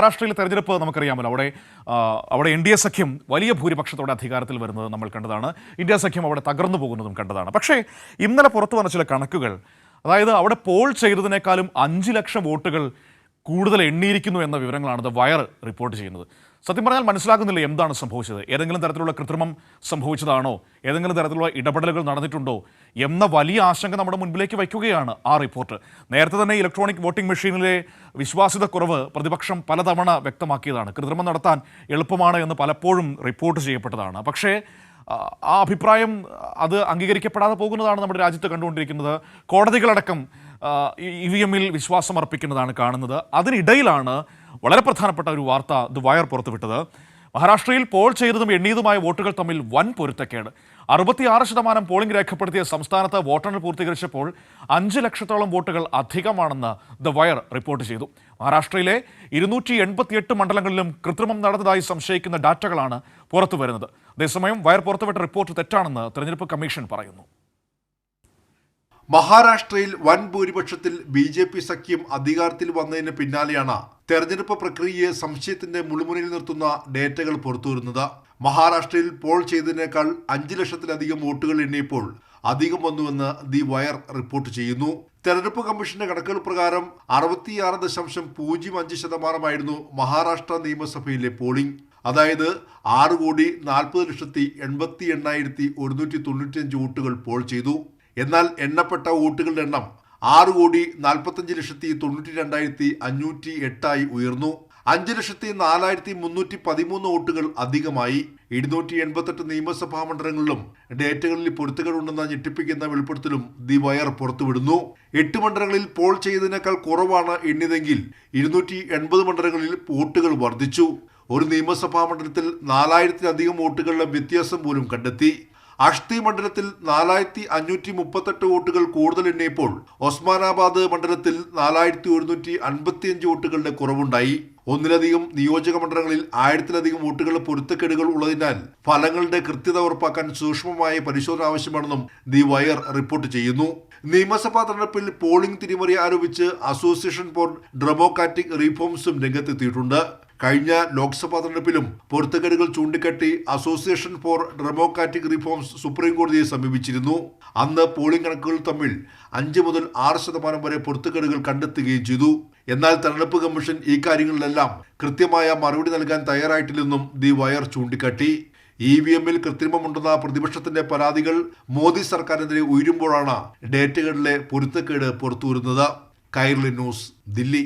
മഹാരാഷ്ട്രയിലെ തെരഞ്ഞെടുപ്പ് നമുക്കറിയാമല്ലോ. അവിടെ എൻ ഡി എ സഖ്യം വലിയ ഭൂരിപക്ഷത്തോടെ അധികാരത്തിൽ വരുന്നത് നമ്മൾ കണ്ടതാണ്. ഇന്ത്യ സഖ്യം അവിടെ തകർന്നു പോകുന്നതും കണ്ടതാണ്. പക്ഷേ ഇന്നലെ പുറത്തു വന്ന ചില കണക്കുകൾ, അതായത് അവിടെ പോൾ ചെയ്തതിനേക്കാളും 5 ലക്ഷം വോട്ടുകൾ കൂടുതൽ എണ്ണിയിരിക്കുന്നു എന്ന വിവരങ്ങളാണ് ദ വയർ റിപ്പോർട്ട് ചെയ്യുന്നത്. സത്യം പറഞ്ഞാൽ മനസ്സിലാകുന്നില്ല എന്താണ് സംഭവിച്ചത്. ഏതെങ്കിലും തരത്തിലുള്ള കൃത്രിമം സംഭവിച്ചതാണോ, ഏതെങ്കിലും തരത്തിലുള്ള ഇടപെടലുകൾ നടന്നിട്ടുണ്ടോ എന്ന വലിയ ആശങ്ക നമ്മുടെ മുൻപിലേക്ക് വയ്ക്കുകയാണ് ആ റിപ്പോർട്ട്. നേരത്തെ തന്നെ ഇലക്ട്രോണിക് വോട്ടിംഗ് മെഷീനിലെ വിശ്വാസ്യതക്കുറവ് പ്രതിപക്ഷം പലതവണ വ്യക്തമാക്കിയതാണ്. കൃത്രിമം നടത്താൻ എളുപ്പമാണ് എന്ന് പലപ്പോഴും റിപ്പോർട്ട് ചെയ്യപ്പെട്ടതാണ്. പക്ഷേ ആ അഭിപ്രായം അത് അംഗീകരിക്കപ്പെടാതെ പോകുന്നതാണ് നമ്മുടെ രാജ്യത്ത് കണ്ടുകൊണ്ടിരിക്കുന്നത്. കോടതികളടക്കം EVM-ൽ വിശ്വാസം അർപ്പിക്കുന്നതാണ് കാണുന്നത്. അതിനിടയിലാണ് വളരെ പ്രധാനപ്പെട്ട ഒരു വാർത്ത ദ വയർ പുറത്തുവിട്ടത്. മഹാരാഷ്ട്രയിൽ പോൾ ചെയ്തതും എണ്ണിയതുമായ വോട്ടുകൾ തമ്മിൽ വൻ പൊരുത്തക്കേട്. 66% പോളിംഗ് രേഖപ്പെടുത്തിയ സംസ്ഥാനത്ത് വോട്ടെണ്ണൽ പൂർത്തീകരിച്ചപ്പോൾ 5 ലക്ഷത്തോളം വോട്ടുകൾ അധികമാണെന്ന് ദ വയർ റിപ്പോർട്ട് ചെയ്തു. മഹാരാഷ്ട്രയിലെ 288 മണ്ഡലങ്ങളിലും കൃത്രിമം നടന്നതായി സംശയിക്കുന്ന ഡാറ്റകളാണ് പുറത്തു വരുന്നത്. അതേസമയം വയർ പുറത്തുവിട്ട റിപ്പോർട്ട് തെറ്റാണെന്ന് തെരഞ്ഞെടുപ്പ് കമ്മീഷൻ പറയുന്നു. മഹാരാഷ്ട്രയിൽ വൻ ഭൂരിപക്ഷത്തിൽ BJP സഖ്യം അധികാരത്തിൽ വന്നതിന് പിന്നാലെയാണ് തെരഞ്ഞെടുപ്പ് പ്രക്രിയയെ സംശയത്തിന്റെ മുൾമുനയിൽ നിർത്തുന്ന ഡേറ്റകൾ പുറത്തുവരുന്നത്. മഹാരാഷ്ട്രയിൽ പോൾ ചെയ്തതിനേക്കാൾ 5 ലക്ഷത്തിലധികം വോട്ടുകൾ എണ്ണിയപ്പോൾ അധികം വന്നുവെന്ന് ദി വയർ റിപ്പോർട്ട് ചെയ്യുന്നു. തെരഞ്ഞെടുപ്പ് കമ്മീഷന്റെ കണക്കുകൾ പ്രകാരം 66.05% മഹാരാഷ്ട്ര നിയമസഭയിലെ പോളിംഗ്. അതായത് 6,40,80,195 വോട്ടുകൾ പോൾ ചെയ്തു. എന്നാൽ എണ്ണപ്പെട്ട വോട്ടുകളുടെ എണ്ണം 6,45,92,508 ഉയർന്നു. 5,04,313 വോട്ടുകൾ അധികമായി. 288 നിയമസഭാ മണ്ഡലങ്ങളിലും ഡേറ്റകളിൽ പൊരുത്തക്കേടുണ്ടെന്ന ഞെട്ടിപ്പിക്കുന്ന വെളിപ്പെടുത്തലും ദി വയർ പുറത്തുവിടുന്നു. 8 മണ്ഡലങ്ങളിൽ പോൾ ചെയ്തതിനേക്കാൾ കുറവാണ് എണ്ണിയതെങ്കിൽ 280 മണ്ഡലങ്ങളിൽ വോട്ടുകൾ വർദ്ധിച്ചു. ഒരു നിയമസഭാ മണ്ഡലത്തിൽ 4,000-ലധികം വോട്ടുകളുടെ വ്യത്യാസം പോലും കണ്ടെത്തി. അഷ്തി മണ്ഡലത്തിൽ 4,538 വോട്ടുകൾ കൂടുതൽ എണ്ണിയപ്പോൾ ഒസ്മാനാബാദ് മണ്ഡലത്തിൽ 4,155 വോട്ടുകളുടെ കുറവുണ്ടായി. ഒന്നിലധികം നിയോജക മണ്ഡലങ്ങളിൽ 1000-ലധികം വോട്ടുകളുടെ പൊരുത്തക്കേടുകൾ ഉള്ളതിനാൽ ഫലങ്ങളുടെ കൃത്യത ഉറപ്പാക്കാൻ സൂക്ഷ്മമായ പരിശോധന ആവശ്യമാണെന്നും ദി വയർ റിപ്പോർട്ട് ചെയ്യുന്നു. നിയമസഭാ തെരഞ്ഞെടുപ്പിൽ പോളിംഗ് തിരിമറി ആരോപിച്ച് അസോസിയേഷൻ ഫോർ ഡെമോക്രാറ്റിക് റീഫോംസും രംഗത്തെത്തിയിട്ടുണ്ട്. കഴിഞ്ഞ ലോക്സഭാ തെരഞ്ഞെടുപ്പിലും പൊരുത്തക്കേടുകൾ ചൂണ്ടിക്കാട്ടി association for Democratic reforms supreme കോടതിയെ സമീപിച്ചിരുന്നു. അന്ന് പോളിംഗ് കണക്കുകൾ തമ്മിൽ 5 മുതൽ 6% വരെ പൊരുത്തക്കേടുകൾ കണ്ടെത്തുകയും ചെയ്തു. എന്നാൽ തെരഞ്ഞെടുപ്പ് കമ്മീഷൻ ഈ കാര്യങ്ങളിലെല്ലാം കൃത്യമായ മറുപടി നൽകാൻ തയ്യാറായിട്ടില്ലെന്നും ദി വയർ ചൂണ്ടിക്കാട്ടി. EVM-ൽ കൃത്രിമമുണ്ടെന്ന പ്രതിപക്ഷത്തിന്റെ പരാതികൾ മോദി സർക്കാരിനെതിരെ ഉയരുമ്പോഴാണ് ഡേറ്റകളിലെ പൊരുത്തക്കേട് പുറത്തുവരുന്നത്. കൈരളി ന്യൂസ്, ദില്ലി.